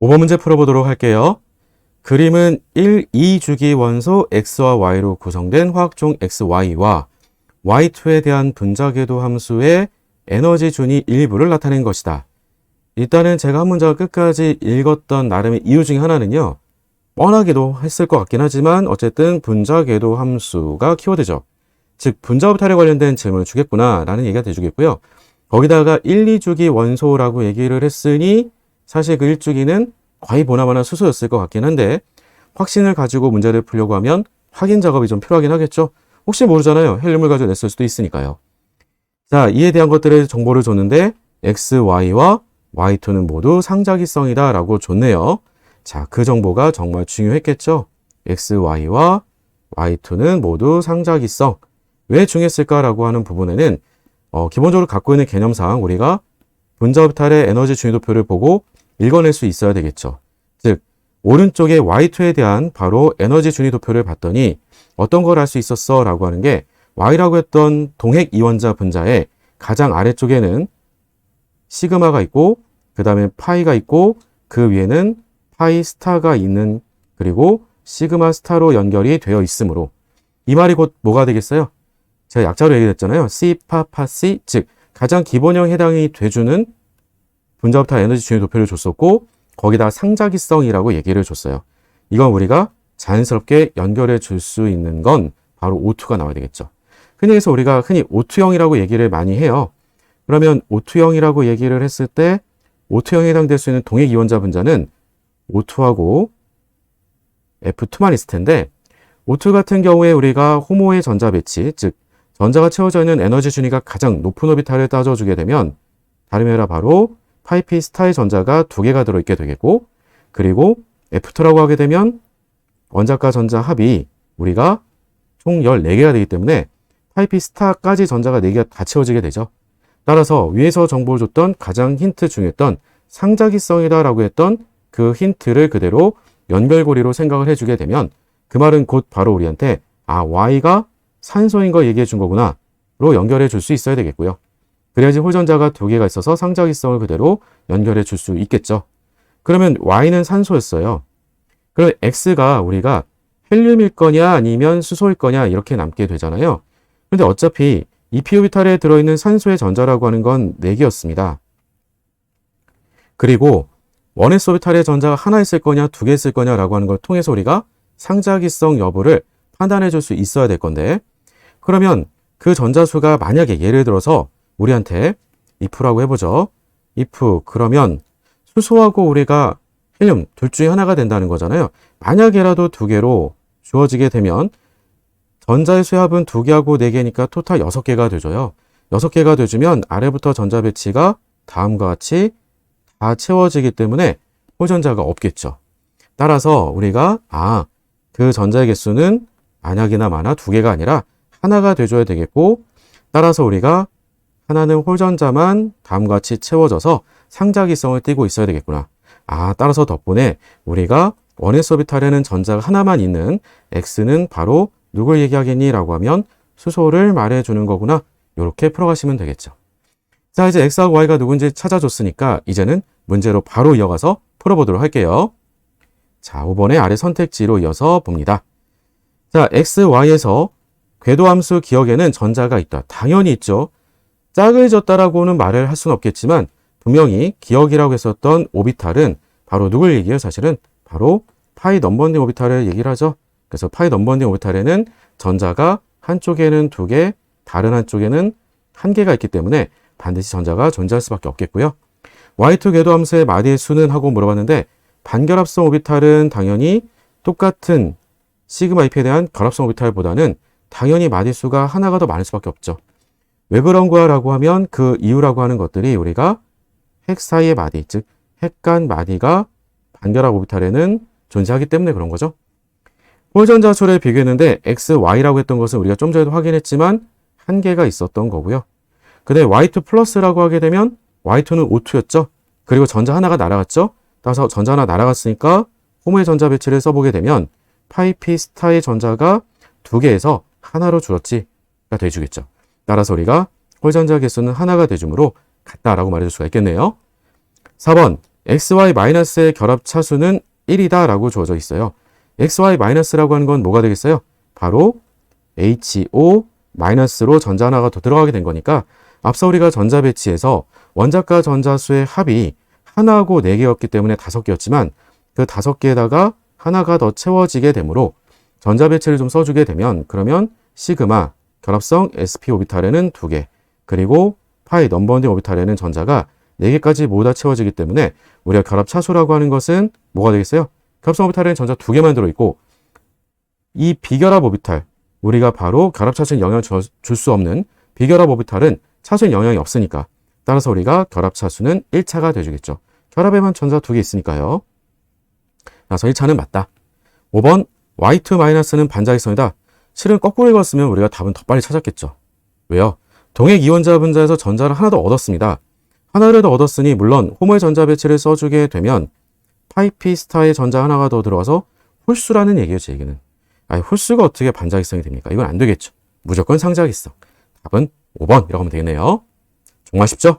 5번 문제 풀어보도록 할게요. 그림은 1, 2주기 원소 x와 y로 구성된 화학종 xy와 y2에 대한 분자궤도 함수의 에너지 준위 일부를 나타낸 것이다. 일단은 제가 한 문장을 끝까지 읽었던 나름의 이유 중에 하나는요. 뻔하기도 했을 것 같긴 하지만 어쨌든 분자궤도 함수가 키워드죠. 즉 분자 오비탈에 관련된 질문을 주겠구나 라는 얘기가 돼주겠고요. 거기다가 1, 2주기 원소라고 얘기를 했으니 사실 그 1주기는 거의 보나마나 수소였을 것 같긴 한데 확신을 가지고 문제를 풀려고 하면 확인 작업이 좀 필요하긴 하겠죠. 혹시 모르잖아요. 헬륨을 가지고 냈을 수도 있으니까요. 자, 이에 대한 것들의 정보를 줬는데 x, y와 y2는 모두 상자기성이다 라고 줬네요. 자, 그 정보가 정말 중요했겠죠. x, y와 y2는 모두 상자기성. 왜 중요했을까라고 하는 부분에는 기본적으로 갖고 있는 개념상 우리가 분자 오비탈의 에너지 준위도표를 보고 읽어낼 수 있어야 되겠죠. 즉 오른쪽에 y2에 대한 바로 에너지 준위도표를 봤더니 어떤 걸 알 수 있었어 라고 하는 게 y라고 했던 동핵 이원자 분자의 가장 아래쪽에는 시그마가 있고 그 다음에 파이가 있고 그 위에는 파이 스타가 있는 그리고 시그마 스타로 연결이 되어 있으므로 이 말이 곧 뭐가 되겠어요? 제가 약자로 얘기했잖아요. C, 파, C 즉 가장 기본형 해당이 돼주는 분자 오비탈 에너지 준위 도표를 줬었고 거기다 상자기성이라고 얘기를 줬어요. 이건 우리가 자연스럽게 연결해 줄 수 있는 건 바로 O2가 나와야 되겠죠. 그래서 우리가 흔히 O2형이라고 얘기를 많이 해요. 그러면 O2형이라고 얘기를 했을 때 O2형에 해당될 수 있는 동핵 이원자 분자는 O2하고 F2만 있을 텐데 O2 같은 경우에 우리가 호모의 전자 배치, 즉 전자가 채워져 있는 에너지 준위가 가장 높은 오비탈을 따져주게 되면 다름이 아니라 바로 파이피 스타의 전자가 2개가 들어있게 되겠고 그리고 F2라고 하게 되면 원자과 전자 합이 우리가 총 14개가 되기 때문에 파이피 스타까지 전자가 4개가 다 채워지게 되죠. 따라서 위에서 정보를 줬던 가장 힌트 중요했던 상자기성이다라고 했던 그 힌트를 그대로 연결고리로 생각을 해주게 되면 그 말은 곧 바로 우리한테 Y가 산소인 거 얘기해 준 거구나 로 연결해 줄 수 있어야 되겠고요. 그래야지 홀전자가 2개가 있어서 상자기성을 그대로 연결해 줄 수 있겠죠. 그러면 Y는 산소였어요. 그럼 X가 우리가 헬륨일 거냐 아니면 수소일 거냐 이렇게 남게 되잖아요. 근데 어차피 이 p 오비탈에 들어있는 산소의 전자라고 하는 건 4개였습니다. 그리고 1s 오비탈의 전자가 하나 있을 거냐 2개 있을 거냐라고 하는 걸 통해서 우리가 상자기성 여부를 판단해 줄 수 있어야 될 건데 그러면 그 전자수가 만약에 예를 들어서 우리한테 if라고 해보죠. if 그러면 수소하고 우리가 헬륨 둘 중에 하나가 된다는 거잖아요. 만약에라도 2개로 주어지게 되면 전자의 수합은 2개하고 4개니까 토탈 6개가 되줘요. 6개가 되주면 아래부터 전자 배치가 다음과 같이 다 채워지기 때문에 홀전자가 없겠죠. 따라서 우리가 그 전자의 개수는 만약이나 많아 2개가 아니라 하나가 돼줘야 되겠고 따라서 우리가 하나는 홀전자만 다음과 같이 채워져서 상자기성을 띠고 있어야 되겠구나. 따라서 덕분에 우리가 1s 오비탈에는 전자가 하나만 있는 X는 바로 누굴 얘기하겠니? 라고 하면 수소를 말해주는 거구나. 이렇게 풀어가시면 되겠죠. 자, 이제 X하고 Y가 누군지 찾아줬으니까 이제는 문제로 바로 이어가서 풀어보도록 할게요. 자, 5번의 아래 선택지로 이어서 봅니다. 자, X, Y에서 궤도함수 기억에는 전자가 있다. 당연히 있죠. 짝을 졌다라고는 말을 할 수는 없겠지만 분명히 기억이라고 했었던 오비탈은 바로 누굴 얘기해요? 사실은 바로 파이 넘버링 오비탈을 얘기를 하죠. 그래서 파이 넘버링 오비탈에는 전자가 한쪽에는 2개, 다른 한쪽에는 1개가 있기 때문에 반드시 전자가 존재할 수밖에 없겠고요. Y2 궤도함수의 마디의 수는 하고 물어봤는데 반결합성 오비탈은 당연히 똑같은 시그마 F에 대한 결합성 오비탈보다는 당연히 마디수가 하나가 더 많을 수밖에 없죠. 왜 그런 거야 라고 하면 그 이유라고 하는 것들이 우리가 핵 사이의 마디, 즉 핵 간 마디가 반결합 오비탈에는 존재하기 때문에 그런 거죠. 홀전자 수를 비교했는데 X, Y라고 했던 것은 우리가 좀 전에도 확인했지만 1개가 있었던 거고요. 근데 Y2 플러스라고 하게 되면 Y2는 O2였죠. 그리고 전자 하나가 날아갔죠. 따라서 전자 하나 날아갔으니까 호모의 전자 배치를 써보게 되면 파이 P 스타의 전자가 2개에서 하나로 줄었지가 돼주겠죠. 따라서 우리가 홀전자 개수는 하나가 돼주므로 같다라고 말해줄 수가 있겠네요. 4번 XY-의 결합 차수는 1이다 라고 주어져 있어요. XY-라고 하는 건 뭐가 되겠어요? 바로 HO-로 전자 하나가 더 들어가게 된 거니까 앞서 우리가 전자 배치에서 원자과 전자수의 합이 하나하고 4개였기 때문에 5개였지만 그 5개에다가 하나가 더 채워지게 되므로 전자 배치를 좀 써주게 되면 그러면 시그마 결합성 sp 오비탈에는 2개 그리고 파이 넘버원딩 오비탈에는 전자가 4개까지 모두 다 채워지기 때문에 우리가 결합 차수라고 하는 것은 뭐가 되겠어요? 결합성 오비탈에는 전자 2개만 들어있고 이 비결합 오비탈 우리가 바로 결합 차수에 영향을 줄 수 없는 비결합 오비탈은 차수에 영향이 없으니까 따라서 우리가 결합 차수는 1차가 돼주겠죠. 결합에만 전자 2개 있으니까요. 그래서 1차는 맞다. 5번 Y2-는 반자극성이다. 실은 거꾸로 읽었으면 우리가 답은 더 빨리 찾았겠죠. 왜요? 동액 이원자 분자에서 전자를 하나 더 얻었습니다. 하나를 더 얻었으니 물론 홈의 전자 배치를 써주게 되면 파이피 스타의 전자 하나가 더 들어와서 홀수라는 얘기예요. 제 얘기는. 아니, 홀수가 어떻게 반자극성이 됩니까? 이건 안 되겠죠. 무조건 상자극성. 답은 5번이라고 하면 되겠네요. 정말 쉽죠?